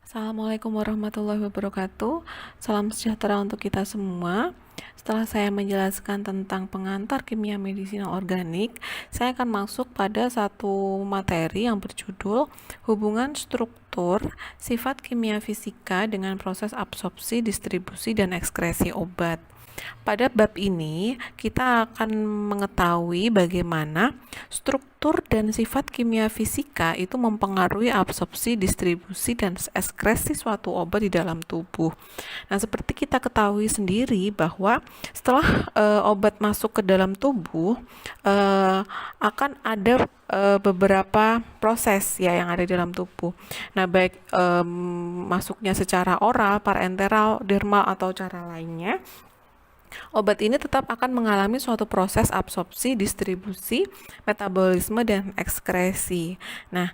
Assalamualaikum warahmatullahi wabarakatuh. Salam sejahtera untuk kita semua. Setelah saya menjelaskan tentang pengantar kimia medisinal organik, saya akan masuk pada satu materi yang berjudul hubungan struktur sifat kimia fisika dengan proses absorpsi, distribusi, dan ekskresi obat. Pada bab ini, kita akan mengetahui bagaimana struktur dan sifat kimia fisika itu mempengaruhi absorpsi, distribusi, dan ekskresi suatu obat di dalam tubuh. Nah, seperti kita ketahui sendiri bahwa setelah obat masuk ke dalam tubuh, akan ada beberapa proses ya yang ada di dalam tubuh. Nah, baik masuknya secara oral, parenteral, dermal, atau cara lainnya, obat ini tetap akan mengalami suatu proses absorpsi, distribusi, metabolisme, dan ekskresi. Nah,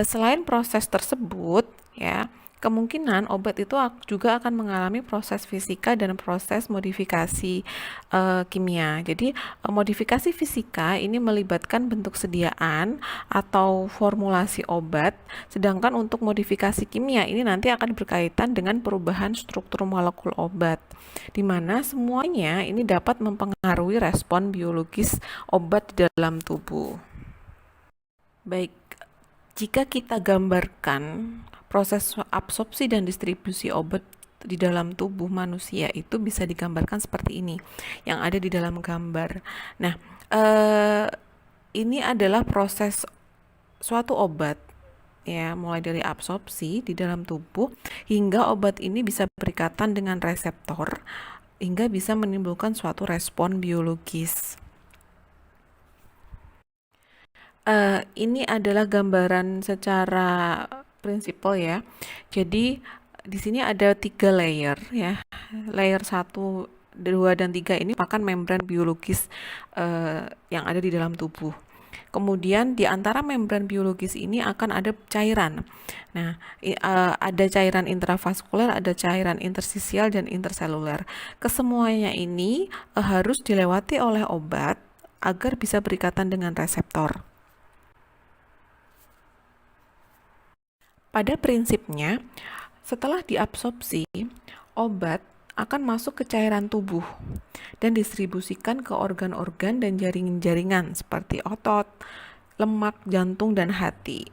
selain proses tersebut, ya, kemungkinan obat itu juga akan mengalami proses fisika dan proses modifikasi kimia. Jadi, modifikasi fisika ini melibatkan bentuk sediaan atau formulasi obat, sedangkan untuk modifikasi kimia ini nanti akan berkaitan dengan perubahan struktur molekul obat, di mana semuanya ini dapat mempengaruhi respon biologis obat di dalam tubuh. Baik, jika kita gambarkan proses absorpsi dan distribusi obat di dalam tubuh manusia itu bisa digambarkan seperti ini, yang ada di dalam gambar. Nah, ini adalah proses suatu obat, ya, mulai dari absorpsi di dalam tubuh hingga obat ini bisa berikatan dengan reseptor hingga bisa menimbulkan suatu respon biologis. Ini adalah gambaran secara prinsipal ya. Jadi di sini ada 3 layer ya. Layer 1, 2, dan 3 ini merupakan membran biologis yang ada di dalam tubuh. Kemudian di antara membran biologis ini akan ada cairan. Nah, ada cairan intravaskuler, ada cairan interstisial, dan interseluler. Kesemuanya ini harus dilewati oleh obat agar bisa berikatan dengan reseptor. Pada prinsipnya, setelah diabsorpsi, obat akan masuk ke cairan tubuh dan distribusikan ke organ-organ dan jaringan-jaringan seperti otot, lemak, jantung, dan hati.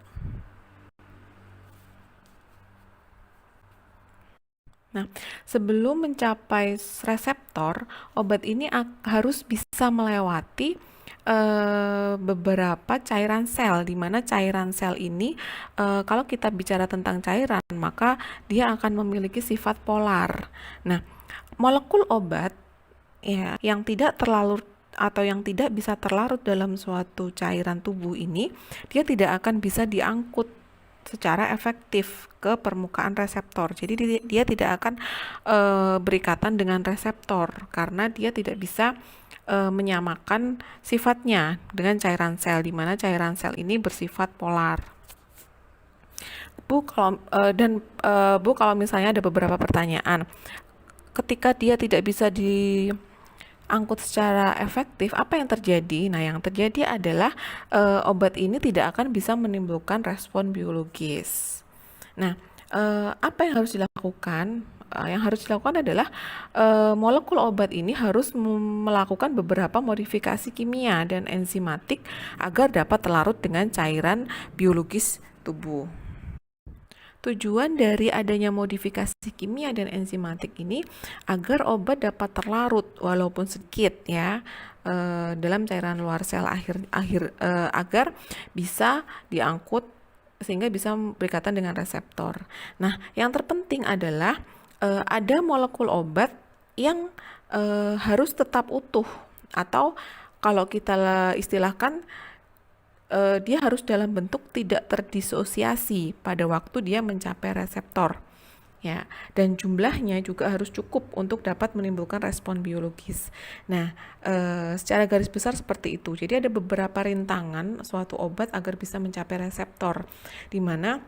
Nah, sebelum mencapai reseptor, obat ini harus bisa melewati beberapa cairan sel, di mana cairan sel ini kalau kita bicara tentang cairan, maka dia akan memiliki sifat polar. Nah, molekul obat ya yang tidak terlalu atau yang tidak bisa terlarut dalam suatu cairan tubuh ini, dia tidak akan bisa diangkut secara efektif ke permukaan reseptor. Jadi dia tidak akan berikatan dengan reseptor karena dia tidak bisa menyamakan sifatnya dengan cairan sel, di mana cairan sel ini bersifat polar. Bu, kalau misalnya ada beberapa pertanyaan, ketika dia tidak bisa diangkut secara efektif, apa yang terjadi? Nah, yang terjadi adalah obat ini tidak akan bisa menimbulkan respon biologis. Nah, apa yang harus dilakukan? Yang harus dilakukan adalah molekul obat ini harus melakukan beberapa modifikasi kimia dan enzimatik agar dapat terlarut dengan cairan biologis tubuh. Tujuan dari adanya modifikasi kimia dan enzimatik ini agar obat dapat terlarut walaupun sedikit ya dalam cairan luar sel agar bisa diangkut sehingga bisa berikatan dengan reseptor. Nah, yang terpenting adalah ada molekul obat yang harus tetap utuh, atau kalau kita istilahkan dia harus dalam bentuk tidak terdisosiasi pada waktu dia mencapai reseptor. Ya, dan jumlahnya juga harus cukup untuk dapat menimbulkan respon biologis. Nah, secara garis besar seperti itu. Jadi ada beberapa rintangan suatu obat agar bisa mencapai reseptor, di mana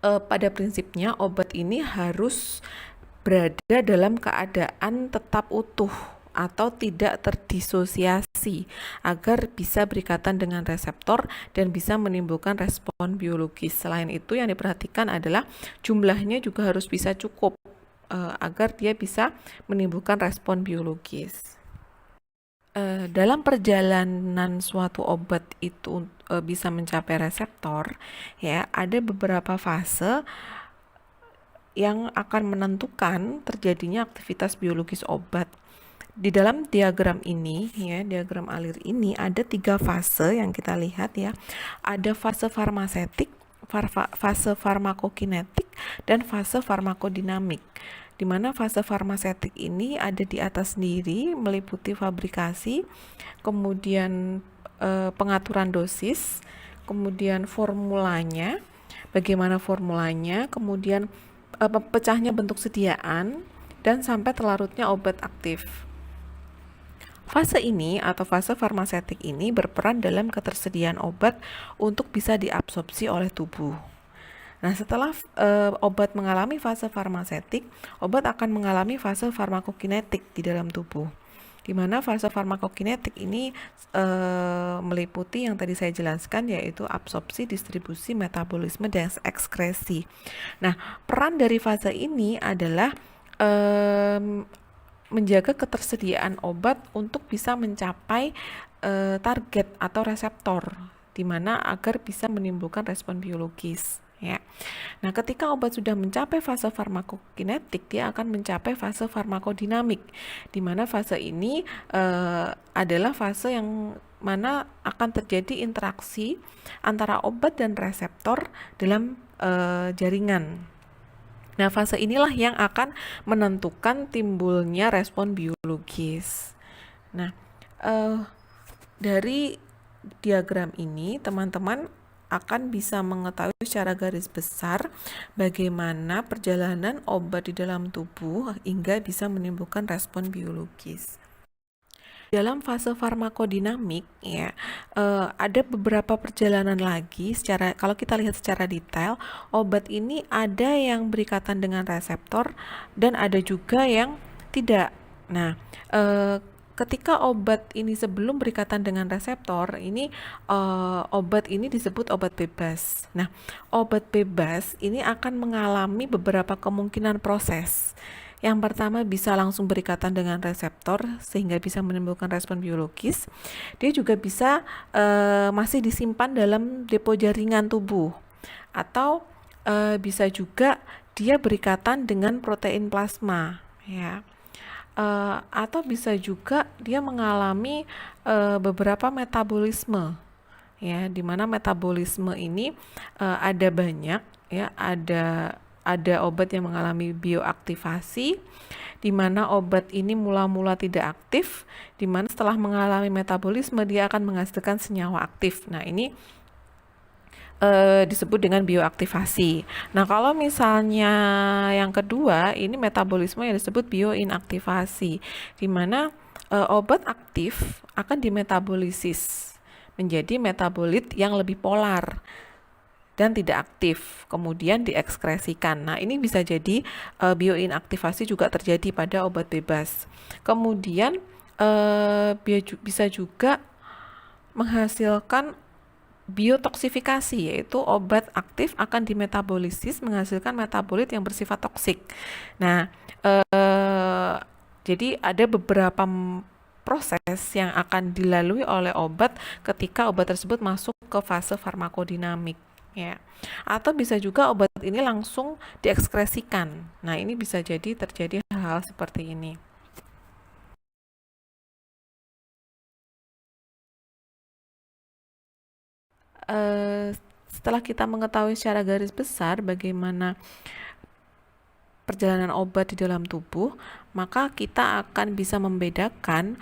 pada prinsipnya obat ini harus berada dalam keadaan tetap utuh atau tidak terdisosiasi agar bisa berikatan dengan reseptor dan bisa menimbulkan respon biologis. Selain itu, yang diperhatikan adalah jumlahnya juga harus bisa cukup agar dia bisa menimbulkan respon biologis. Dalam perjalanan suatu obat itu bisa mencapai reseptor, ya, ada beberapa fase yang akan menentukan terjadinya aktivitas biologis obat. Di dalam diagram ini, ya, diagram alir ini ada 3 fase yang kita lihat, ya. Ada fase farmasetik, fase farmakokinetik, dan fase farmakodinamik. Di mana fase farmasetik ini ada di atas sendiri, meliputi fabrikasi, kemudian pengaturan dosis, kemudian formulanya, bagaimana formulanya, kemudian pecahnya bentuk sediaan, dan sampai terlarutnya obat aktif. Fase ini atau fase farmasetik ini berperan dalam ketersediaan obat untuk bisa diabsorpsi oleh tubuh. Nah, setelah obat mengalami fase farmasetik, obat akan mengalami fase farmakokinetik di dalam tubuh. Di mana fase farmakokinetik ini meliputi yang tadi saya jelaskan, yaitu absorpsi, distribusi, metabolisme, dan ekskresi. Nah, peran dari fase ini adalah menjaga ketersediaan obat untuk bisa mencapai target atau reseptor, di mana agar bisa menimbulkan respon biologis. Ya. Nah, ketika obat sudah mencapai fase farmakokinetik, dia akan mencapai fase farmakodinamik, di mana fase ini adalah fase yang mana akan terjadi interaksi antara obat dan reseptor dalam jaringan. Nah, fase inilah yang akan menentukan timbulnya respon biologis. Nah, dari diagram ini, teman-teman akan bisa mengetahui secara garis besar bagaimana perjalanan obat di dalam tubuh hingga bisa menimbulkan respon biologis. Dalam fase farmakodinamik, ya, ada beberapa perjalanan lagi. Kalau kita lihat secara detail, obat ini ada yang berikatan dengan reseptor dan ada juga yang tidak. Nah, ketika obat ini sebelum berikatan dengan reseptor, ini obat ini disebut obat bebas. Nah, obat bebas ini akan mengalami beberapa kemungkinan proses. Yang pertama, bisa langsung berikatan dengan reseptor sehingga bisa menimbulkan respon biologis. Dia juga bisa masih disimpan dalam depo jaringan tubuh, atau bisa juga dia berikatan dengan protein plasma, ya. Atau bisa juga dia mengalami beberapa metabolisme, ya, di mana metabolisme ini ada banyak, ya, ada obat yang mengalami bioaktivasi, di mana obat ini mula-mula tidak aktif, di mana setelah mengalami metabolisme dia akan menghasilkan senyawa aktif. Nah, ini disebut dengan bioaktivasi. Nah, kalau misalnya yang kedua, ini metabolisme yang disebut bioinaktivasi, di mana obat aktif akan dimetabolisis menjadi metabolit yang lebih polar dan tidak aktif, kemudian diekskresikan. Nah, ini bisa jadi bioinaktivasi juga terjadi pada obat bebas. Kemudian bisa juga menghasilkan biotoksifikasi, yaitu obat aktif akan dimetabolisis menghasilkan metabolit yang bersifat toksik. Nah, jadi ada beberapa proses yang akan dilalui oleh obat ketika obat tersebut masuk ke fase farmakodinamik, ya. Atau bisa juga obat ini langsung diekskresikan. Nah, ini bisa jadi terjadi hal-hal seperti ini. Setelah kita mengetahui secara garis besar bagaimana perjalanan obat di dalam tubuh, maka kita akan bisa membedakan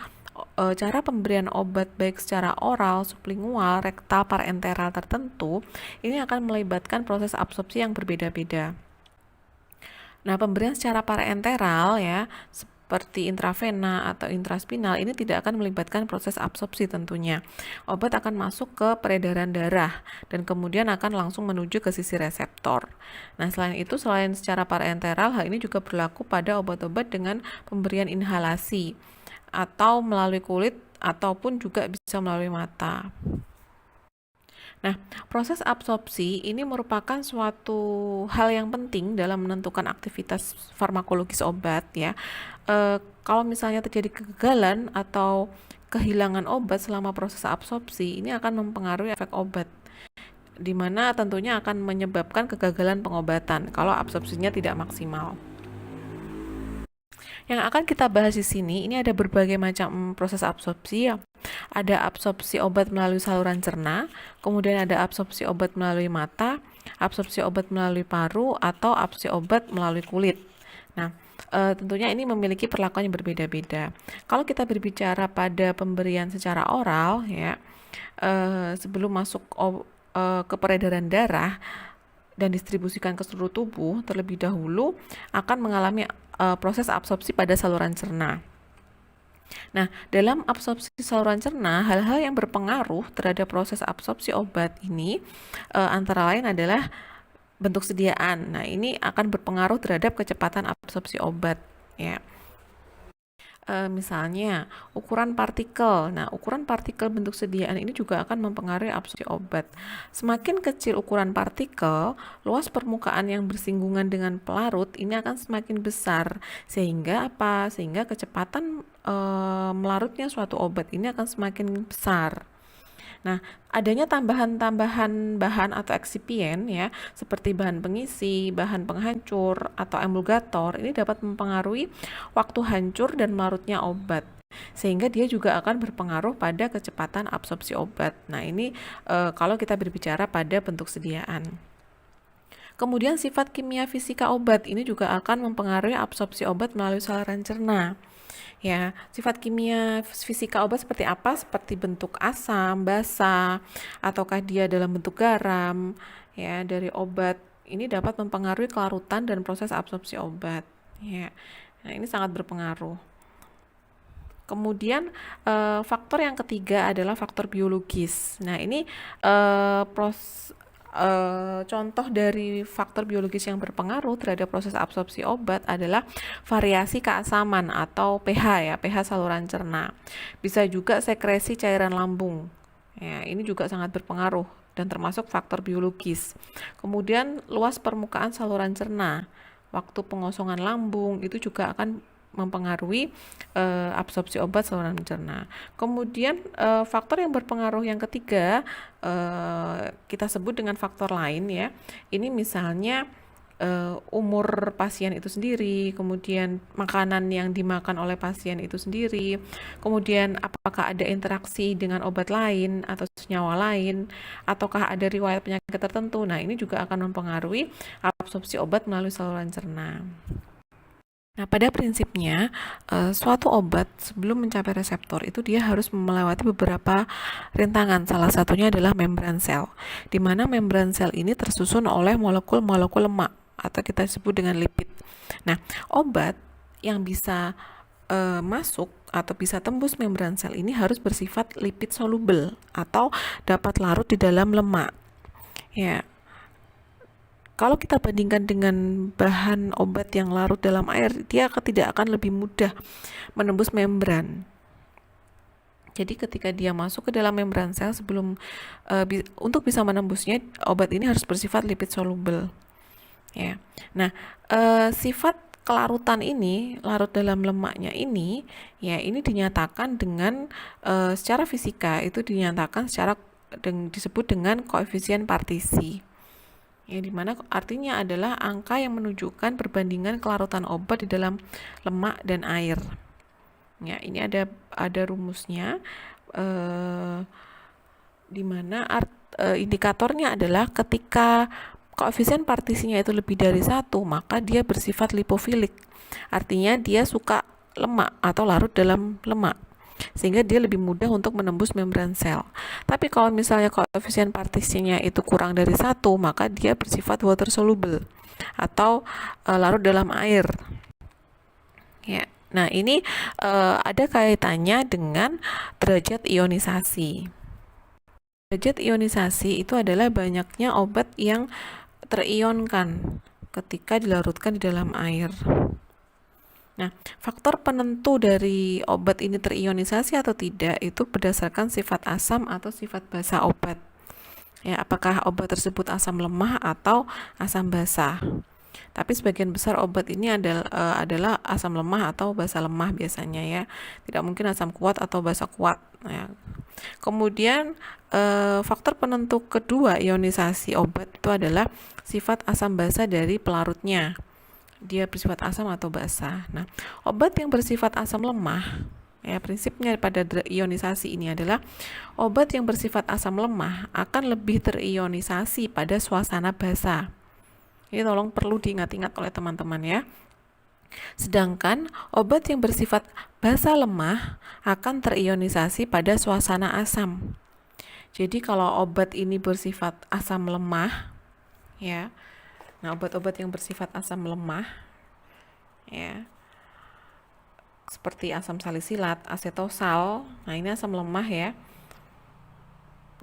cara pemberian obat baik secara oral, sublingual, rektal, parenteral tertentu. Ini akan melibatkan proses absorpsi yang berbeda-beda. Nah, pemberian secara parenteral, ya, seperti intravena atau intraspinal, ini tidak akan melibatkan proses absorpsi tentunya. Obat akan masuk ke peredaran darah dan kemudian akan langsung menuju ke sisi reseptor. Nah, selain itu, selain secara parenteral, hal ini juga berlaku pada obat-obat dengan pemberian inhalasi atau melalui kulit ataupun juga bisa melalui mata. Nah, proses absorpsi ini merupakan suatu hal yang penting dalam menentukan aktivitas farmakologis obat ya. Kalau misalnya terjadi kegagalan atau kehilangan obat selama proses absorpsi, ini akan mempengaruhi efek obat, di mana tentunya akan menyebabkan kegagalan pengobatan kalau absorpsinya tidak maksimal. Yang akan kita bahas di sini, ini ada berbagai macam proses absorpsi ya. Ada absorpsi obat melalui saluran cerna, kemudian ada absorpsi obat melalui mata, absorpsi obat melalui paru, atau absorpsi obat melalui kulit. Nah, tentunya ini memiliki perlakuan yang berbeda-beda. Kalau kita berbicara pada pemberian secara oral ya, sebelum masuk ke peredaran darah dan distribusikan ke seluruh tubuh, terlebih dahulu akan mengalami proses absorpsi pada saluran cerna. Nah, dalam absorpsi saluran cerna, hal-hal yang berpengaruh terhadap proses absorpsi obat ini antara lain adalah bentuk sediaan. Nah, ini akan berpengaruh terhadap kecepatan absorpsi obat ya. Misalnya ukuran partikel. Nah, ukuran partikel bentuk sediaan ini juga akan mempengaruhi absorpsi obat. Semakin kecil ukuran partikel, luas permukaan yang bersinggungan dengan pelarut ini akan semakin besar. Sehingga apa? Sehingga kecepatan melarutnya suatu obat ini akan semakin besar. Nah, adanya tambahan-tambahan bahan atau eksipien ya, seperti bahan pengisi, bahan penghancur, atau emulgator, ini dapat mempengaruhi waktu hancur dan melarutnya obat, sehingga dia juga akan berpengaruh pada kecepatan absorpsi obat. Nah, ini kalau kita berbicara pada bentuk sediaan. Kemudian sifat kimia fisika obat ini juga akan mempengaruhi absorpsi obat melalui saluran cerna. Ya, sifat kimia fisika obat seperti apa? Seperti bentuk asam, basa, ataukah dia dalam bentuk garam? Ya, dari obat ini dapat mempengaruhi kelarutan dan proses absorpsi obat. Ya, nah ini sangat berpengaruh. Kemudian faktor yang ketiga adalah faktor biologis. Nah, ini contoh dari faktor biologis yang berpengaruh terhadap proses absorpsi obat adalah variasi keasaman atau pH ya, pH saluran cerna. Bisa juga sekresi cairan lambung. Ya, ini juga sangat berpengaruh dan termasuk faktor biologis. Kemudian luas permukaan saluran cerna. Waktu pengosongan lambung itu juga akan mempengaruhi absorpsi obat saluran cerna. Kemudian faktor yang berpengaruh yang ketiga kita sebut dengan faktor lain ya. Ini misalnya umur pasien itu sendiri, kemudian makanan yang dimakan oleh pasien itu sendiri, kemudian apakah ada interaksi dengan obat lain atau senyawa lain, ataukah ada riwayat penyakit tertentu. Nah, ini juga akan mempengaruhi absorpsi obat melalui saluran cerna. Nah, pada prinsipnya, suatu obat sebelum mencapai reseptor itu dia harus melewati beberapa rintangan. Salah satunya adalah membran sel, di mana membran sel ini tersusun oleh molekul-molekul lemak atau kita sebut dengan lipid. Nah, obat yang bisa masuk atau bisa tembus membran sel ini harus bersifat lipid soluble atau dapat larut di dalam lemak. Ya, kalau kita bandingkan dengan bahan obat yang larut dalam air, dia tidak akan lebih mudah menembus membran. Jadi ketika dia masuk ke dalam membran sel sebelum untuk bisa menembusnya, obat ini harus bersifat lipid soluble. Ya. Nah, sifat kelarutan ini, larut dalam lemaknya ini, ya ini dinyatakan dengan secara fisika itu dinyatakan disebut dengan koefisien partisi. Ya, dimana artinya adalah angka yang menunjukkan perbandingan kelarutan obat di dalam lemak dan air. Ya, ini ada rumusnya, dimana indikatornya adalah ketika koefisien partisinya itu lebih dari 1, maka dia bersifat lipofilik. Artinya dia suka lemak atau larut dalam lemak, sehingga dia lebih mudah untuk menembus membran sel. Tapi kalau misalnya koefisien partisinya itu kurang dari 1, maka dia bersifat water soluble atau larut dalam air. Ya. Nah, ini ada kaitannya dengan derajat ionisasi. Derajat ionisasi itu adalah banyaknya obat yang terionkan ketika dilarutkan di dalam air. Nah, faktor penentu dari obat ini terionisasi atau tidak itu berdasarkan sifat asam atau sifat basa obat. Ya, apakah obat tersebut asam lemah atau asam basa. Tapi sebagian besar obat ini adalah asam lemah atau basa lemah biasanya ya. Tidak mungkin asam kuat atau basa kuat. Ya. Kemudian faktor penentu kedua ionisasi obat itu adalah sifat asam basa dari pelarutnya. Dia bersifat asam atau basa. Nah, obat yang bersifat asam lemah, ya prinsipnya pada ionisasi ini adalah obat yang bersifat asam lemah akan lebih terionisasi pada suasana basa. Ini tolong perlu diingat-ingat oleh teman-teman ya. Sedangkan obat yang bersifat basa lemah akan terionisasi pada suasana asam. Jadi kalau obat ini bersifat asam lemah, ya. Nah, obat-obat yang bersifat asam lemah, ya, seperti asam salisilat, asetosal. Nah, ini asam lemah ya.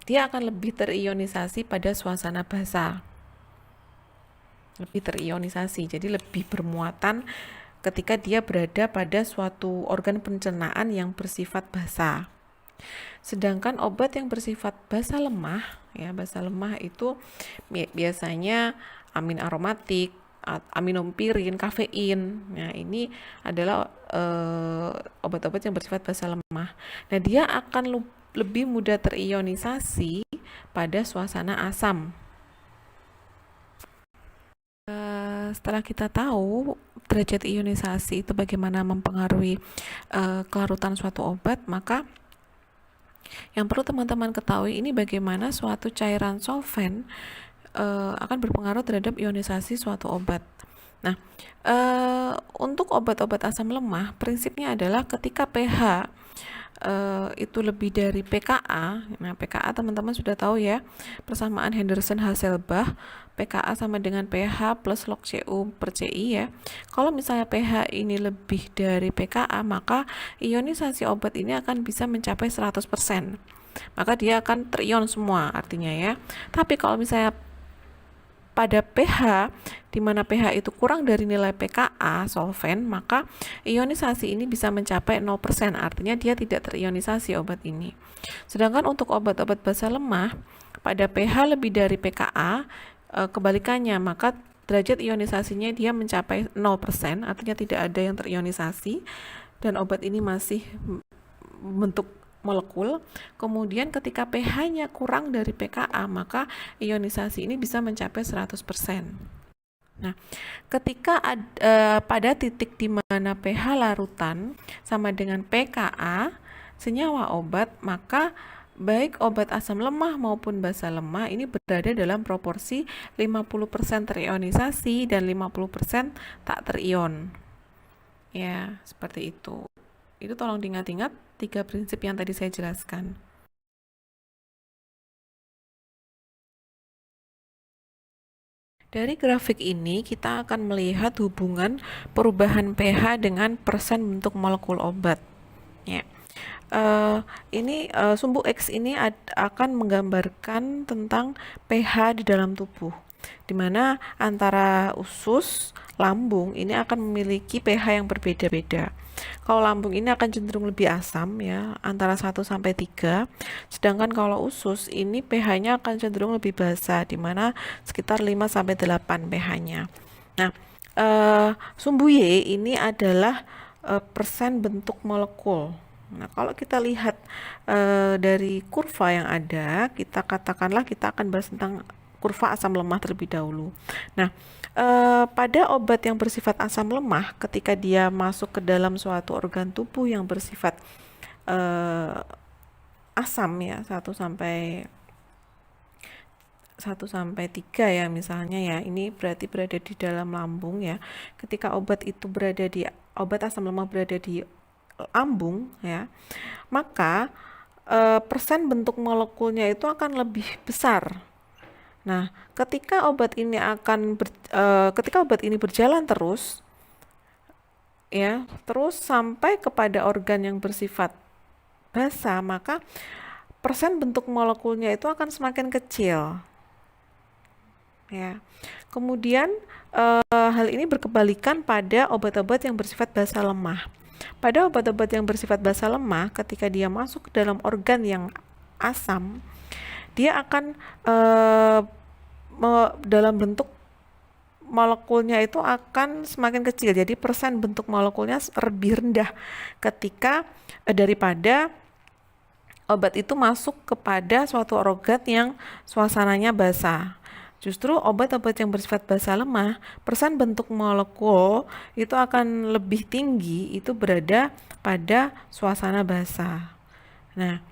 Dia akan lebih terionisasi pada suasana basa. Lebih terionisasi, jadi lebih bermuatan ketika dia berada pada suatu organ pencernaan yang bersifat basa. Sedangkan obat yang bersifat basa lemah, ya basa lemah itu biasanya amin aromatik, aminompirin, kafein. Nah, ini adalah obat-obat yang bersifat basa lemah. Nah, dia akan lebih mudah terionisasi pada suasana asam. Setelah kita tahu derajat ionisasi itu bagaimana mempengaruhi kelarutan suatu obat, maka yang perlu teman-teman ketahui ini bagaimana suatu cairan solvent akan berpengaruh terhadap ionisasi suatu obat. Nah, untuk obat-obat asam lemah, prinsipnya adalah ketika pH itu lebih dari pKa. Nah, pKa teman-teman sudah tahu ya, persamaan Henderson-Hasselbalch, pKa sama dengan pH plus log Cu per Ci ya. Kalau misalnya pH ini lebih dari pKa, maka ionisasi obat ini akan bisa mencapai 100%. Maka dia akan terion semua artinya ya. Tapi kalau misalnya pada pH, di mana pH itu kurang dari nilai pKa solvent, maka ionisasi ini bisa mencapai 0%, artinya dia tidak terionisasi obat ini. Sedangkan untuk obat-obat basa lemah, pada pH lebih dari pKa, kebalikannya, maka derajat ionisasinya dia mencapai 0%, artinya tidak ada yang terionisasi, dan obat ini masih bentuk molekul. Kemudian ketika pH-nya kurang dari pKa, maka ionisasi ini bisa mencapai 100%. Nah, ketika pada titik di mana pH larutan sama dengan pKa senyawa obat, maka baik obat asam lemah maupun basa lemah ini berada dalam proporsi 50% terionisasi dan 50% tak terion. Ya, seperti itu. Itu tolong diingat-ingat 3 prinsip yang tadi saya jelaskan. Dari grafik ini kita akan melihat hubungan perubahan pH dengan persen bentuk molekul obat. Ya. Ini sumbu X ini akan menggambarkan tentang pH di dalam tubuh, di mana antara usus, lambung ini akan memiliki pH yang berbeda-beda. Kalau lambung ini akan cenderung lebih asam ya, antara 1 sampai 3. Sedangkan kalau usus ini pH-nya akan cenderung lebih basa, di mana sekitar 5 sampai 8 pH-nya. Nah, sumbu Y ini adalah persen bentuk molekul. Nah, kalau kita lihat dari kurva yang ada, kita katakanlah kita akan bahas tentang kurva asam lemah terlebih dahulu. Nah, pada obat yang bersifat asam lemah, ketika dia masuk ke dalam suatu organ tubuh yang bersifat asam ya, 1 sampai 3 ya misalnya ya, ini berarti berada di dalam lambung ya. Ketika obat asam lemah berada di lambung ya, maka persen bentuk molekulnya itu akan lebih besar. Nah, ketika obat ini berjalan terus ya, terus sampai kepada organ yang bersifat basa, maka persen bentuk molekulnya itu akan semakin kecil. ya. Kemudian hal ini berkebalikan pada obat-obat yang bersifat basa lemah. Pada obat-obat yang bersifat basa lemah, ketika dia masuk ke dalam organ yang asam, dia akan dalam bentuk molekulnya itu akan semakin kecil. Jadi persen bentuk molekulnya lebih rendah ketika daripada obat itu masuk kepada suatu organ yang suasananya basah. Justru obat-obat yang bersifat basa lemah, persen bentuk molekul itu akan lebih tinggi, itu berada pada suasana basah. Nah,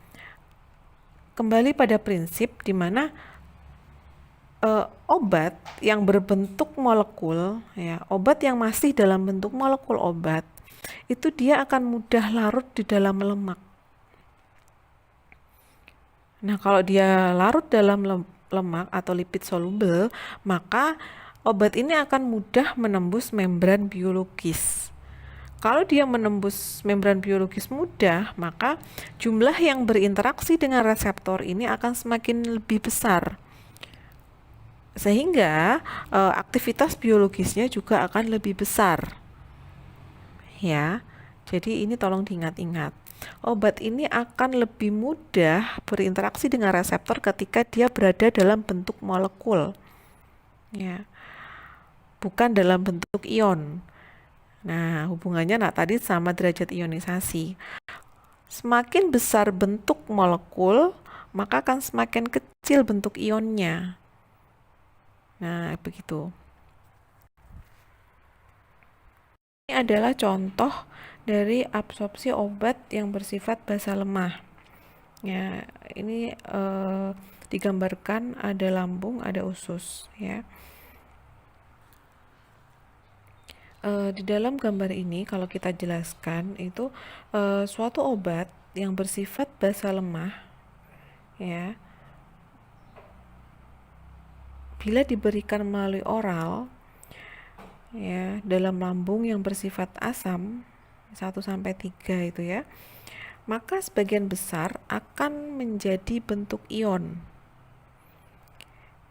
kembali pada prinsip di mana obat yang berbentuk molekul, ya, obat yang masih dalam bentuk molekul obat, itu dia akan mudah larut di dalam lemak. Nah, kalau dia larut dalam lemak atau lipid soluble, maka obat ini akan mudah menembus membran biologis. Kalau dia menembus membran biologis mudah, maka jumlah yang berinteraksi dengan reseptor ini akan semakin lebih besar. Sehingga aktivitas biologisnya juga akan lebih besar. Ya. Jadi ini tolong diingat-ingat. Obat ini akan lebih mudah berinteraksi dengan reseptor ketika dia berada dalam bentuk molekul. Ya. Bukan dalam bentuk ion. Nah, hubungannya tadi sama derajat ionisasi. Semakin besar bentuk molekul, maka akan semakin kecil bentuk ionnya. Nah, begitu. Ini adalah contoh dari absorpsi obat yang bersifat basa lemah. Ya, ini digambarkan ada lambung, ada usus, ya. Di dalam gambar ini kalau kita jelaskan itu suatu obat yang bersifat basa lemah, ya, bila diberikan melalui oral, ya, dalam lambung yang bersifat asam 1-3 itu, ya, maka sebagian besar akan menjadi bentuk ion.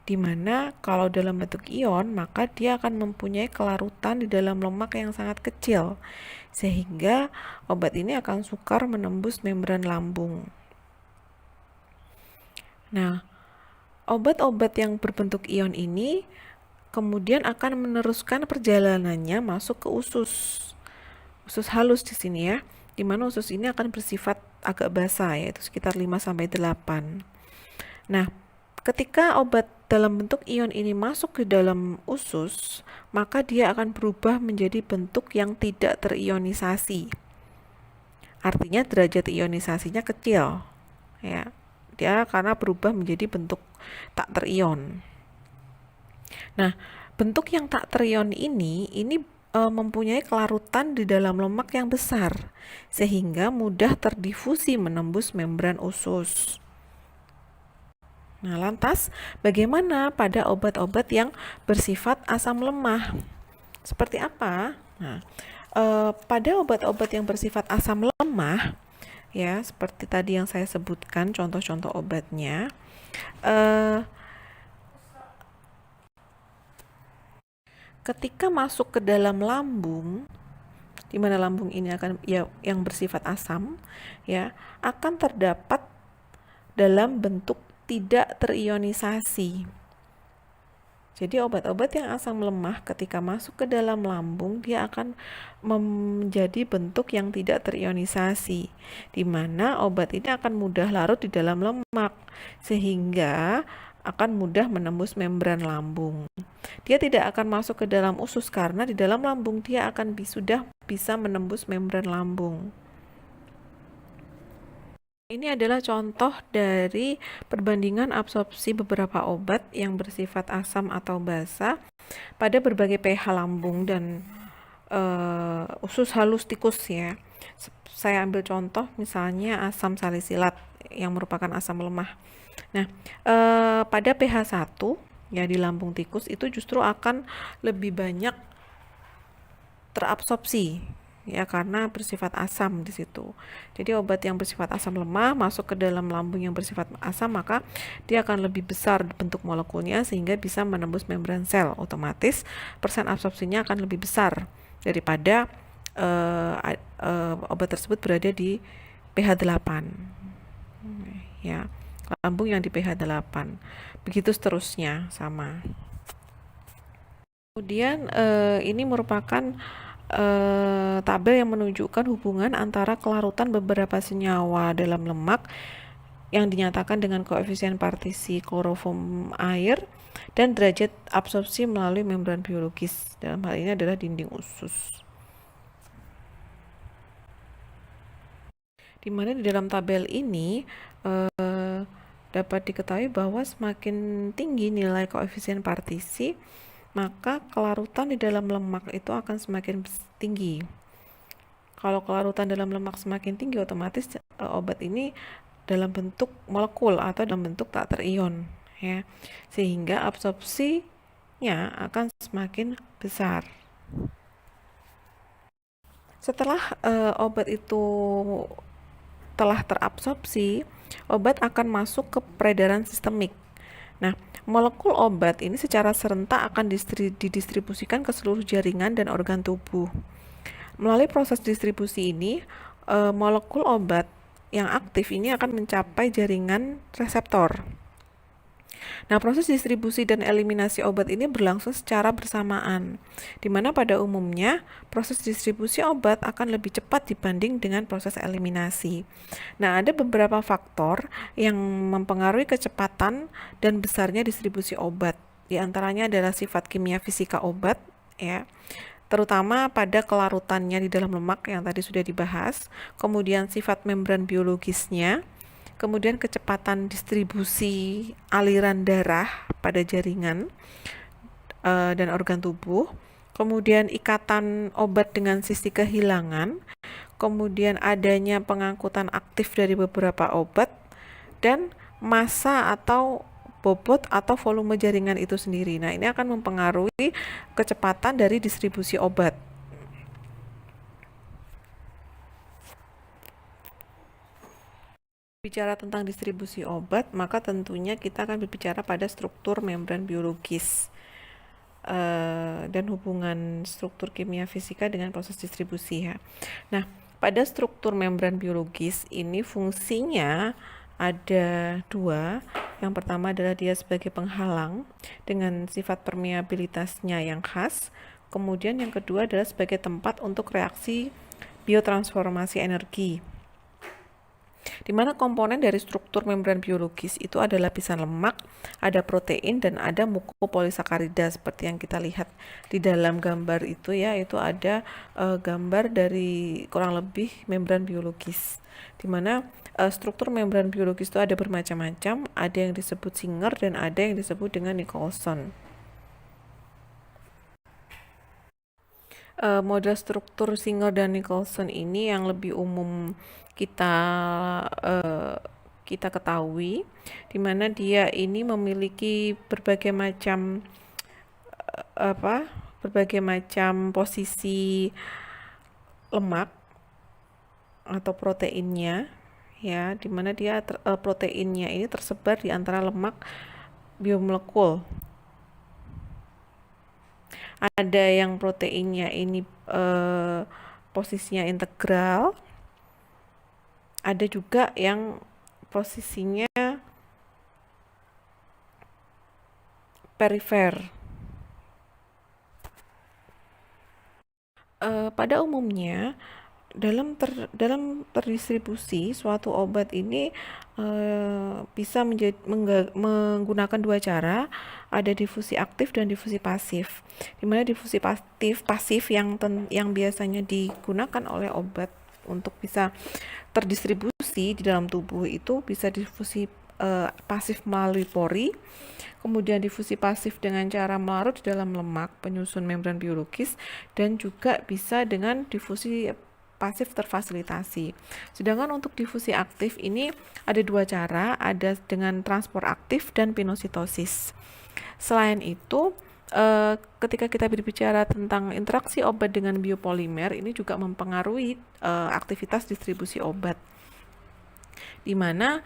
Dimana kalau dalam bentuk ion, maka dia akan mempunyai kelarutan di dalam lemak yang sangat kecil, sehingga obat ini akan sukar menembus membran lambung. Nah, obat-obat yang berbentuk ion ini kemudian akan meneruskan perjalanannya masuk ke usus halus di sini, ya, dimana usus ini akan bersifat agak basah, yaitu sekitar 5-8. Nah, ketika obat dalam bentuk ion ini masuk ke dalam usus, maka dia akan berubah menjadi bentuk yang tidak terionisasi. Artinya derajat ionisasinya kecil, ya. Dia karena berubah menjadi bentuk tak terion. Nah, bentuk yang tak terion ini mempunyai kelarutan di dalam lemak yang besar, sehingga mudah terdifusi menembus membran usus. Nah, lantas bagaimana pada obat-obat yang bersifat asam lemah? Seperti apa? Nah, pada obat-obat yang bersifat asam lemah, ya, seperti tadi yang saya sebutkan contoh-contoh obatnya, ketika masuk ke dalam lambung, di mana lambung ini akan, ya, yang bersifat asam, ya, akan terdapat dalam bentuk tidak terionisasi. Jadi obat-obat yang asam lemah ketika masuk ke dalam lambung, dia akan menjadi bentuk yang tidak terionisasi, di mana obat ini akan mudah larut di dalam lemak, sehingga akan mudah menembus membran lambung. Dia tidak akan masuk ke dalam usus karena di dalam lambung dia akan sudah bisa menembus membran lambung. Ini adalah contoh dari perbandingan absorpsi beberapa obat yang bersifat asam atau basa pada berbagai pH lambung dan usus halus tikus, ya. Saya ambil contoh misalnya asam salisilat yang merupakan asam lemah. Nah, pada pH 1, ya, di lambung tikus itu justru akan lebih banyak terabsorpsi, ya, karena bersifat asam di situ. Jadi obat yang bersifat asam lemah masuk ke dalam lambung yang bersifat asam, maka dia akan lebih besar bentuk molekulnya sehingga bisa menembus membran sel. Otomatis persen absorpsinya akan lebih besar daripada obat tersebut berada di pH 8. Ya, lambung yang di pH 8. Begitu seterusnya sama. Kemudian ini merupakan tabel yang menunjukkan hubungan antara kelarutan beberapa senyawa dalam lemak yang dinyatakan dengan koefisien partisi kloroform air dan derajat absorpsi melalui membran biologis. Dalam hal ini adalah dinding usus. Di mana di dalam tabel ini dapat diketahui bahwa semakin tinggi nilai koefisien partisi, maka kelarutan di dalam lemak itu akan semakin tinggi. Kalau kelarutan dalam lemak semakin tinggi, otomatis obat ini dalam bentuk molekul atau dalam bentuk tak terion, ya, sehingga absorpsinya akan semakin besar. Setelah obat itu telah terabsorpsi, obat akan masuk ke peredaran sistemik. Nah, molekul obat ini secara serentak akan didistribusikan ke seluruh jaringan dan organ tubuh. Melalui proses distribusi ini, molekul obat yang aktif ini akan mencapai jaringan reseptor. Nah, proses distribusi dan eliminasi obat ini berlangsung secara bersamaan, di mana pada umumnya proses distribusi obat akan lebih cepat dibanding dengan proses eliminasi. Nah, ada beberapa faktor yang mempengaruhi kecepatan dan besarnya distribusi obat. Di antaranya adalah sifat kimia fisika obat, ya, terutama pada kelarutannya di dalam lemak yang tadi sudah dibahas, kemudian sifat membran biologisnya, kemudian kecepatan distribusi aliran darah pada jaringan dan organ tubuh, kemudian ikatan obat dengan sisi kehilangan, kemudian adanya pengangkutan aktif dari beberapa obat, dan massa atau bobot atau volume jaringan itu sendiri. Nah, ini akan mempengaruhi kecepatan dari distribusi obat. Bicara tentang distribusi obat, maka tentunya kita akan berbicara pada struktur membran biologis dan hubungan struktur kimia fisika dengan proses distribusi, ya. Nah, pada struktur membran biologis ini fungsinya ada dua. Yang pertama adalah dia sebagai penghalang dengan sifat permeabilitasnya yang khas. Kemudian yang kedua adalah sebagai tempat untuk reaksi biotransformasi energi, di mana komponen dari struktur membran biologis itu ada lapisan lemak, ada protein, dan ada mukopolisakarida seperti yang kita lihat di dalam gambar itu, ya. Itu ada gambar dari kurang lebih membran biologis, di mana struktur membran biologis itu ada bermacam-macam, ada yang disebut Singer dan ada yang disebut dengan Nicholson. Model struktur Singer dan Nicholson ini yang lebih umum kita ketahui, di mana dia ini memiliki berbagai macam posisi lemak atau proteinnya, ya, di mana dia proteinnya ini tersebar di antara lemak biomolekul. Ada yang proteinnya ini posisinya integral, ada juga yang posisinya perifer. Pada umumnya dalam terdistribusi suatu obat ini bisa menggunakan dua cara, ada difusi aktif dan difusi pasif. Dimana difusi pasif yang biasanya digunakan oleh obat untuk bisa terdistribusi di dalam tubuh itu bisa difusi pasif melalui pori, kemudian difusi pasif dengan cara melarut di dalam lemak penyusun membran biologis, dan juga bisa dengan difusi pasif terfasilitasi. Sedangkan untuk difusi aktif ini ada dua cara, ada dengan transport aktif dan pinositosis. Selain itu, ketika kita berbicara tentang interaksi obat dengan biopolimer, ini juga mempengaruhi aktivitas distribusi obat, di mana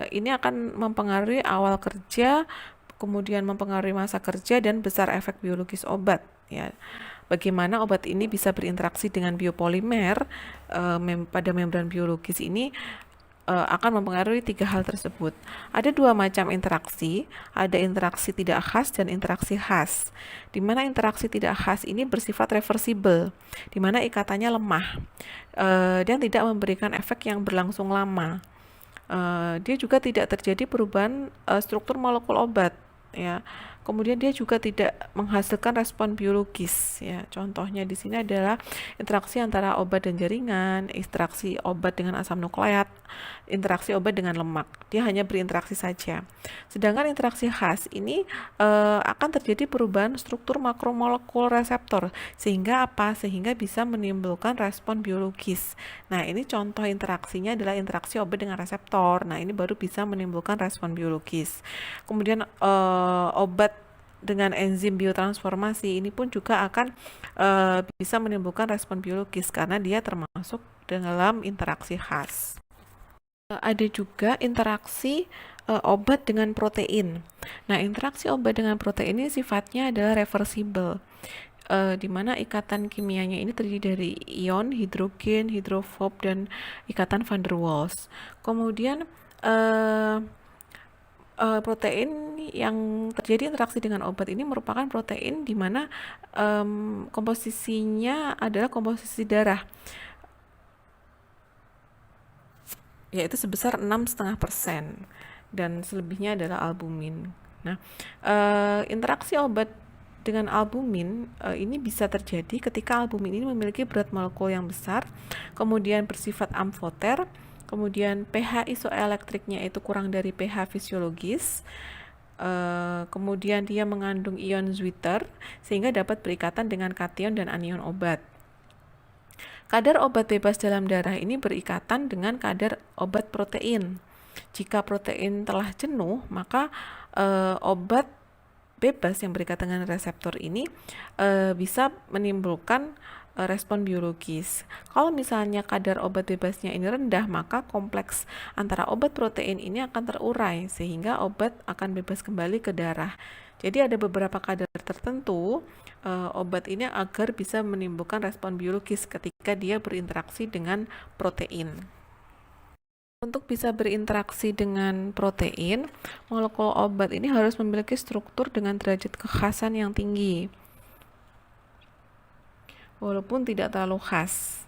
ini akan mempengaruhi awal kerja, kemudian mempengaruhi masa kerja dan besar efek biologis obat, ya. Bagaimana obat ini bisa berinteraksi dengan biopolimer pada membran biologis ini akan mempengaruhi 3 hal tersebut. Ada 2 macam interaksi, ada interaksi tidak khas dan interaksi khas. Di mana interaksi tidak khas ini bersifat reversible, di mana ikatannya lemah dan tidak memberikan efek yang berlangsung lama. Dia juga tidak terjadi perubahan struktur molekul obat, ya. Kemudian dia juga tidak menghasilkan respon biologis, ya. Contohnya di sini adalah interaksi antara obat dan jaringan, interaksi obat dengan asam nukleat, interaksi obat dengan lemak. Dia hanya berinteraksi saja. Sedangkan interaksi khas ini akan terjadi perubahan struktur makromolekul reseptor, sehingga apa? Sehingga bisa menimbulkan respon biologis. Nah, ini contoh interaksinya adalah interaksi obat dengan reseptor. Nah, ini baru bisa menimbulkan respon biologis. Kemudian obat dengan enzim biotransformasi ini pun juga akan bisa menimbulkan respon biologis karena dia termasuk dalam interaksi khas. Ada juga interaksi obat dengan protein. Nah, interaksi obat dengan protein ini sifatnya adalah reversible, di mana ikatan kimianya ini terdiri dari ion, hidrogen, hidrofob, dan ikatan van der Waals. Kemudian protein yang terjadi interaksi dengan obat ini merupakan protein di mana komposisinya adalah komposisi darah, yaitu sebesar 6,5%, dan selebihnya adalah albumin. Nah, interaksi obat dengan albumin ini bisa terjadi ketika albumin ini memiliki berat molekul yang besar, kemudian bersifat amfoter, kemudian pH isoelektriknya itu kurang dari pH fisiologis, kemudian dia mengandung ion Zwitter sehingga dapat berikatan dengan kation dan anion obat. Kadar obat bebas dalam darah ini berikatan dengan kadar obat protein. Jika protein telah jenuh, maka obat bebas yang berikatan dengan reseptor ini bisa menimbulkan respon biologis. Kalau misalnya kadar obat bebasnya ini rendah, maka kompleks antara obat protein ini akan terurai sehingga obat akan bebas kembali ke darah. Jadi ada beberapa kadar tertentu obat ini agar bisa menimbulkan respon biologis ketika dia berinteraksi dengan protein. Untuk bisa berinteraksi dengan protein, molekul obat ini harus memiliki struktur dengan derajat kekhasan yang tinggi, walaupun tidak terlalu khas.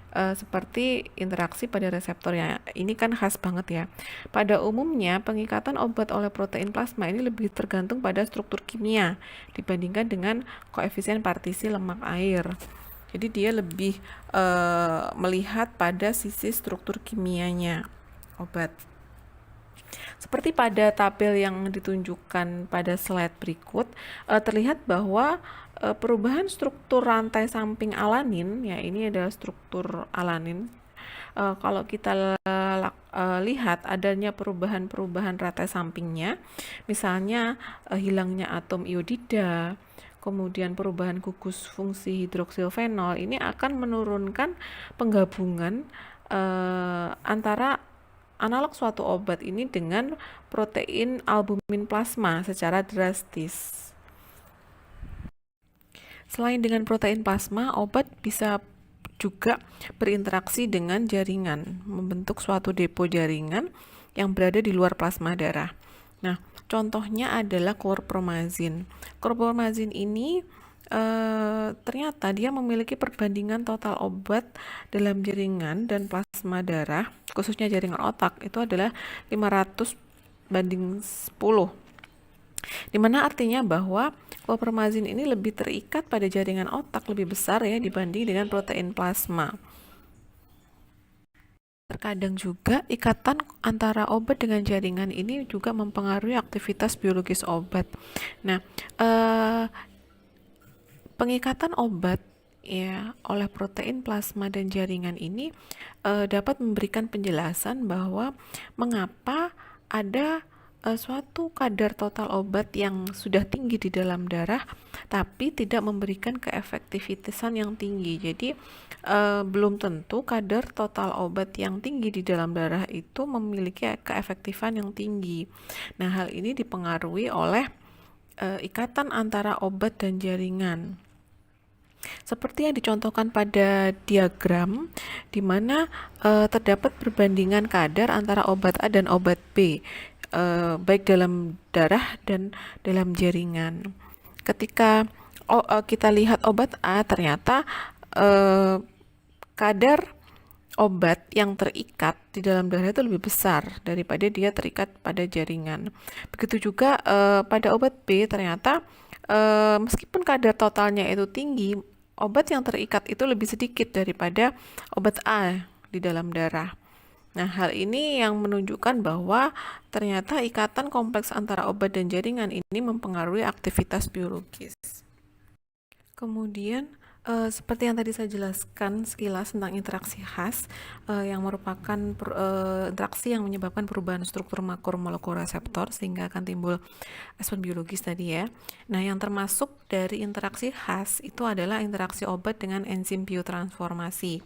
Seperti interaksi pada reseptornya, ini kan khas banget ya. Pada umumnya, pengikatan obat oleh protein plasma ini lebih tergantung pada struktur kimia dibandingkan dengan koefisien partisi lemak air. Jadi dia lebih melihat pada sisi struktur kimianya obat. Seperti pada tabel yang ditunjukkan pada slide berikut, terlihat bahwa perubahan struktur rantai samping alanin, ya ini adalah struktur alanin. Kalau kita lihat adanya perubahan-perubahan rantai sampingnya, misalnya hilangnya atom iodida, kemudian perubahan gugus fungsi hidroksilfenol, ini akan menurunkan penggabungan antara analog suatu obat ini dengan protein albumin plasma secara drastis. Selain dengan protein plasma, obat bisa juga berinteraksi dengan jaringan, membentuk suatu depo jaringan yang berada di luar plasma darah. Nah, contohnya adalah chlorpromazin. Chlorpromazin ini ternyata dia memiliki perbandingan total obat dalam jaringan dan plasma darah, khususnya jaringan otak, itu adalah 500:10. Dimana artinya bahwa chlorpromazin ini lebih terikat pada jaringan otak lebih besar ya dibanding dengan protein plasma. Terkadang juga ikatan antara obat dengan jaringan ini juga mempengaruhi aktivitas biologis obat. Nah, pengikatan obat ya oleh protein plasma dan jaringan ini dapat memberikan penjelasan bahwa mengapa ada suatu kadar total obat yang sudah tinggi di dalam darah tapi tidak memberikan keefektivitasan yang tinggi. Jadi belum tentu kadar total obat yang tinggi di dalam darah itu memiliki keefektifan yang tinggi. Nah, hal ini dipengaruhi oleh ikatan antara obat dan jaringan. Seperti yang dicontohkan pada diagram, di mana terdapat perbandingan kadar antara obat A dan obat B, baik dalam darah dan dalam jaringan. Ketika kita lihat obat A, ternyata kadar obat yang terikat di dalam darah itu lebih besar daripada dia terikat pada jaringan. Begitu juga pada obat B, ternyata meskipun kadar totalnya itu tinggi, obat yang terikat itu lebih sedikit daripada obat A di dalam darah. Nah, hal ini yang menunjukkan bahwa ternyata ikatan kompleks antara obat dan jaringan ini mempengaruhi aktivitas biologis. Kemudian, seperti yang tadi saya jelaskan sekilas tentang interaksi khas, yang merupakan interaksi yang menyebabkan perubahan struktur makromolekul reseptor sehingga akan timbul respon biologis tadi ya. Nah, yang termasuk dari interaksi khas itu adalah interaksi obat dengan enzim biotransformasi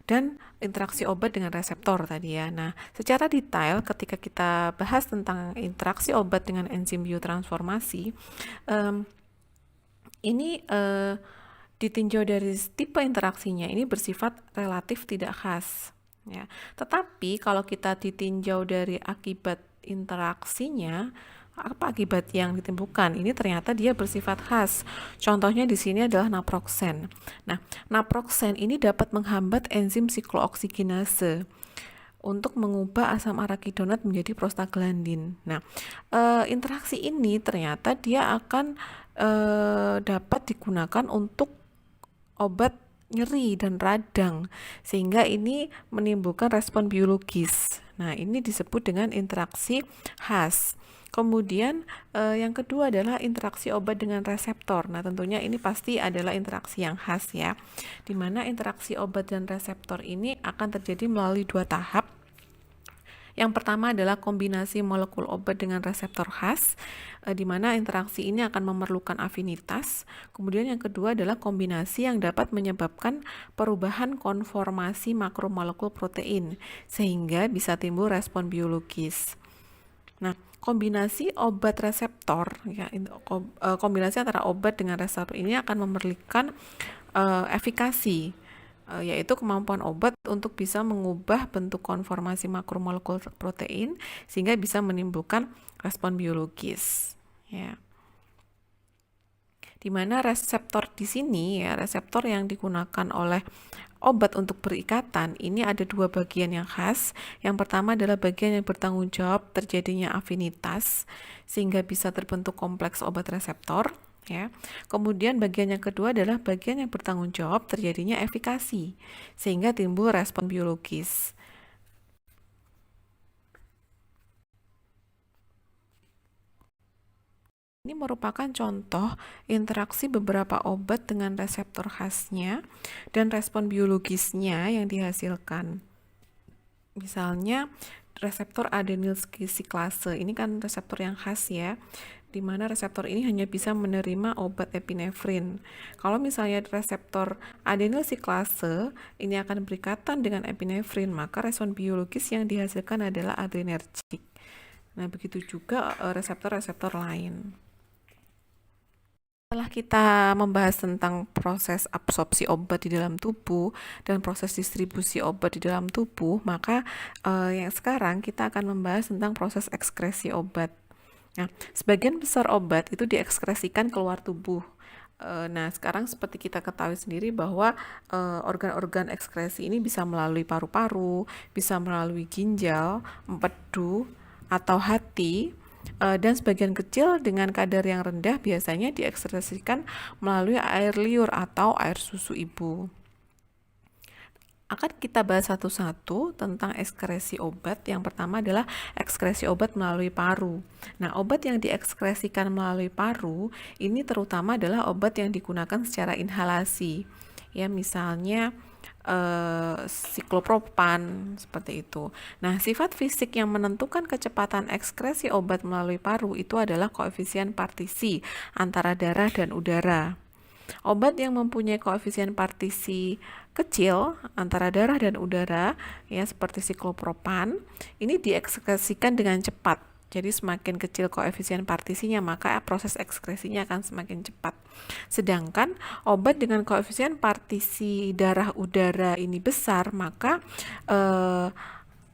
dan interaksi obat dengan reseptor tadi ya. Nah, secara detail ketika kita bahas tentang interaksi obat dengan enzim biotransformasi, ini ditinjau dari tipe interaksinya, ini bersifat relatif tidak khas ya. Tetapi kalau kita ditinjau dari akibat interaksinya, apa akibat yang ditimbulkan, ini ternyata dia bersifat khas. Contohnya di sini adalah naproxen. Nah, naproxen ini dapat menghambat enzim siklooksigenase untuk mengubah asam arakidonat menjadi prostaglandin. Nah, interaksi ini ternyata dia akan dapat digunakan untuk obat nyeri dan radang, sehingga ini menimbulkan respon biologis. Nah, ini disebut dengan interaksi khas. Kemudian yang kedua adalah interaksi obat dengan reseptor. Nah, tentunya ini pasti adalah interaksi yang khas ya, di mana interaksi obat dan reseptor ini akan terjadi melalui dua tahap. Yang pertama adalah kombinasi molekul obat dengan reseptor khas, di mana interaksi ini akan memerlukan afinitas. Kemudian yang kedua adalah kombinasi yang dapat menyebabkan perubahan konformasi makromolekul protein, sehingga bisa timbul respon biologis. Nah, kombinasi obat reseptor, ya, kombinasi antara obat dengan reseptor ini akan memerlukan efikasi, yaitu kemampuan obat untuk bisa mengubah bentuk konformasi makromolekul protein sehingga bisa menimbulkan respon biologis ya. Di mana reseptor di sini ya, reseptor yang digunakan oleh obat untuk berikatan ini ada dua bagian yang khas. Yang pertama adalah bagian yang bertanggung jawab terjadinya afinitas sehingga bisa terbentuk kompleks obat reseptor ya. Kemudian bagian yang kedua adalah bagian yang bertanggung jawab terjadinya efikasi sehingga timbul respon biologis. Ini merupakan contoh interaksi beberapa obat dengan reseptor khasnya dan respon biologisnya yang dihasilkan. Misalnya reseptor adenyl siklase, ini kan reseptor yang khas ya, di mana reseptor ini hanya bisa menerima obat epinefrin. Kalau misalnya reseptor adenyl siklase ini akan berikatan dengan epinefrin, maka respon biologis yang dihasilkan adalah adrenergik. Nah, begitu juga reseptor-reseptor lain. Setelah kita membahas tentang proses absorpsi obat di dalam tubuh dan proses distribusi obat di dalam tubuh, maka yang sekarang kita akan membahas tentang proses ekskresi obat. Nah, sebagian besar obat itu diekskresikan keluar tubuh. Nah, sekarang seperti kita ketahui sendiri bahwa organ-organ ekskresi ini bisa melalui paru-paru, bisa melalui ginjal, empedu, atau hati, dan sebagian kecil dengan kadar yang rendah biasanya diekskresikan melalui air liur atau air susu ibu. Akan kita bahas satu-satu tentang ekskresi obat. Yang pertama adalah ekskresi obat melalui paru. Nah, obat yang diekskresikan melalui paru ini terutama adalah obat yang digunakan secara inhalasi. Ya, misalnya siklopropan seperti itu. Nah, sifat fisik yang menentukan kecepatan ekskresi obat melalui paru itu adalah koefisien partisi antara darah dan udara. Obat yang mempunyai koefisien partisi kecil antara darah dan udara, ya seperti siklopropan, ini diekskresikan dengan cepat. Jadi semakin kecil koefisien partisinya, maka proses ekskresinya akan semakin cepat. Sedangkan obat dengan koefisien partisi darah udara ini besar, maka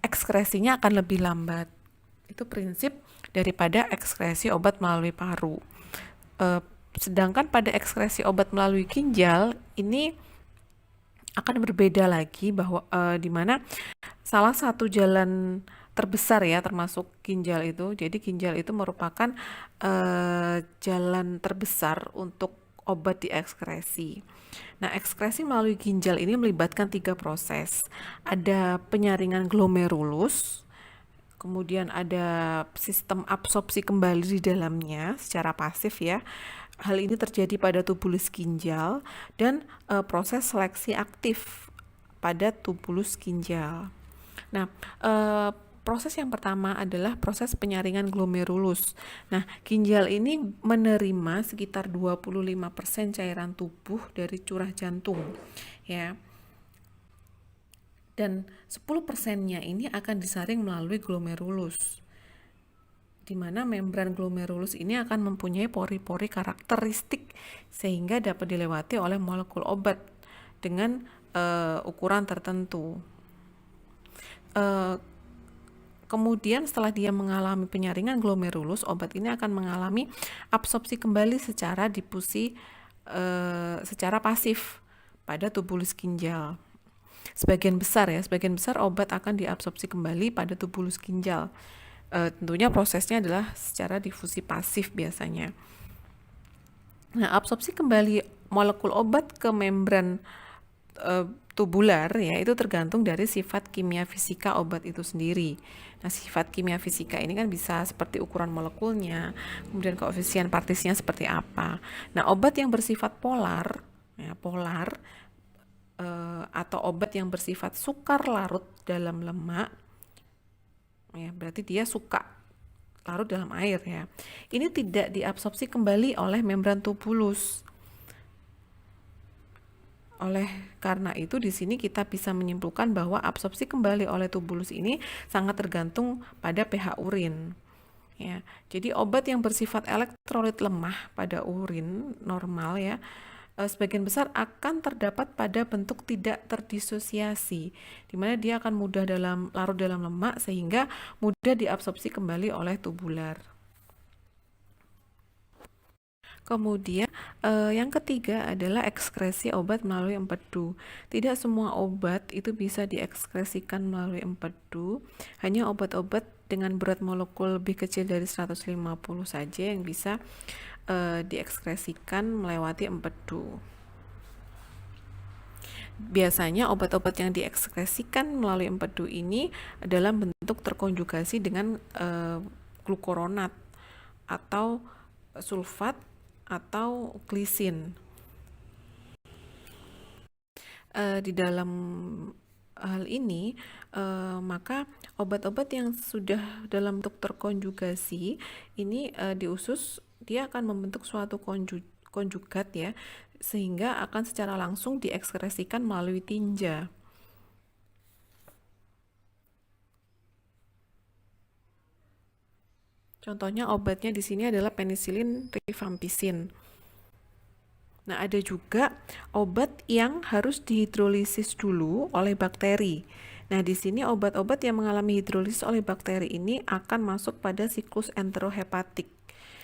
ekskresinya akan lebih lambat. Itu prinsip daripada ekskresi obat melalui paru. Sedangkan pada ekskresi obat melalui ginjal ini akan berbeda lagi, bahwa di mana salah satu jalan terbesar ya termasuk ginjal itu. Jadi ginjal itu merupakan jalan terbesar untuk obat diekskresi. Nah, ekskresi melalui ginjal ini melibatkan 3 proses. Ada penyaringan glomerulus, kemudian ada sistem absorpsi kembali di dalamnya secara pasif ya. Hal ini terjadi pada tubulus ginjal dan proses seleksi aktif pada tubulus ginjal. Nah, proses yang pertama adalah proses penyaringan glomerulus. Nah, ginjal ini menerima sekitar 25% cairan tubuh dari curah jantung, ya. Dan 10%-nya ini akan disaring melalui glomerulus, di mana membran glomerulus ini akan mempunyai pori-pori karakteristik sehingga dapat dilewati oleh molekul obat dengan ukuran tertentu. Kemudian setelah dia mengalami penyaringan glomerulus, obat ini akan mengalami absorpsi kembali secara difusi secara pasif pada tubulus ginjal. Sebagian besar obat akan diabsorpsi kembali pada tubulus ginjal. Tentunya prosesnya adalah secara difusi pasif biasanya. Nah, absorpsi kembali molekul obat ke membran tubular ya itu tergantung dari sifat kimia fisika obat itu sendiri. Nah, sifat kimia fisika ini kan bisa seperti ukuran molekulnya, kemudian koefisien partisinya seperti apa. Nah, obat yang bersifat polar atau obat yang bersifat sukar larut dalam lemak, ya berarti dia suka larut dalam air ya. Ini tidak diabsorpsi kembali oleh membran tubulus. Oleh karena itu di sini kita bisa menyimpulkan bahwa absorpsi kembali oleh tubulus ini sangat tergantung pada pH urin. Ya, jadi obat yang bersifat elektrolit lemah pada urin normal ya, sebagian besar akan terdapat pada bentuk tidak terdisosiasi, di mana dia akan mudah larut dalam lemak sehingga mudah diabsorpsi kembali oleh tubular. Kemudian yang ketiga adalah ekskresi obat melalui empedu. Tidak semua obat itu bisa diekskresikan melalui empedu. Hanya obat-obat dengan berat molekul lebih kecil dari 150 saja yang bisa diekskresikan melewati empedu. Biasanya obat-obat yang diekskresikan melalui empedu ini dalam bentuk terkonjugasi dengan glukuronat atau sulfat atau glisin. Di dalam hal ini maka obat-obat yang sudah dalam bentuk terkonjugasi ini di usus dia akan membentuk suatu konjugat ya, sehingga akan secara langsung diekskresikan melalui tinja. Contohnya obatnya di sini adalah penisilin rifampicin. Nah, ada juga obat yang harus dihidrolisis dulu oleh bakteri. Nah, di sini obat-obat yang mengalami hidrolisis oleh bakteri ini akan masuk pada siklus enterohepatik.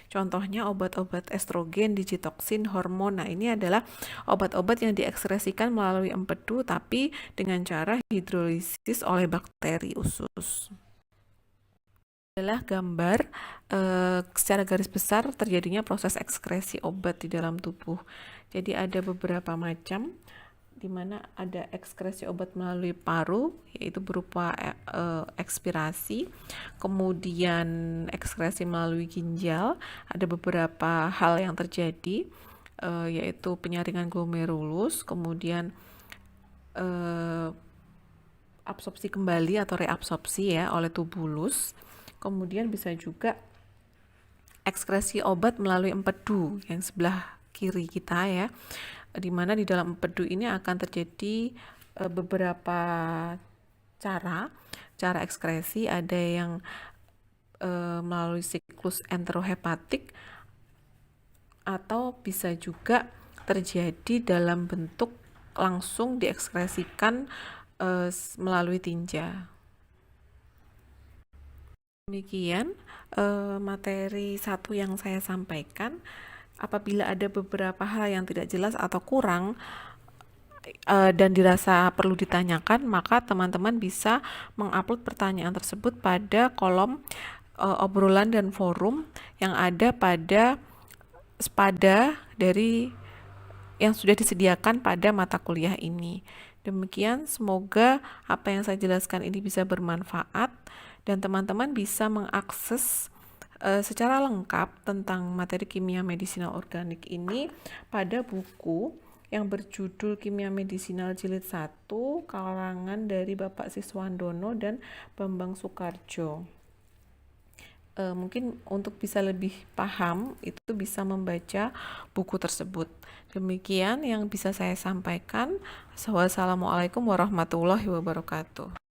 Contohnya obat-obat estrogen, digitoksin, hormon. Nah, ini adalah obat-obat yang diekskresikan melalui empedu tapi dengan cara hidrolisis oleh bakteri usus. Adalah gambar secara garis besar terjadinya proses ekskresi obat di dalam tubuh. Jadi ada beberapa macam, di mana ada ekskresi obat melalui paru, yaitu berupa ekspirasi, kemudian ekskresi melalui ginjal. Ada beberapa hal yang terjadi, yaitu penyaringan glomerulus, kemudian eh, absorpsi kembali atau reabsorpsi ya oleh tubulus. Kemudian bisa juga ekskresi obat melalui empedu yang sebelah kiri kita ya, di mana di dalam empedu ini akan terjadi beberapa cara ekskresi. Ada yang melalui siklus enterohepatik, atau bisa juga terjadi dalam bentuk langsung diekskresikan melalui tinja. Demikian materi 1 yang saya sampaikan. Apabila ada beberapa hal yang tidak jelas atau kurang dan dirasa perlu ditanyakan, maka teman-teman bisa mengupload pertanyaan tersebut pada kolom obrolan dan forum yang ada pada SPADA dari yang sudah disediakan pada mata kuliah ini. Demikian, semoga apa yang saya jelaskan ini bisa bermanfaat dan teman-teman bisa mengakses secara lengkap tentang materi kimia medisinal organik ini pada buku yang berjudul Kimia Medisinal Jilid 1 karangan dari Bapak Siswandono dan Bambang Soekarjo. Mungkin untuk bisa lebih paham itu bisa membaca buku tersebut. Demikian yang bisa saya sampaikan. Wassalamualaikum warahmatullahi wabarakatuh.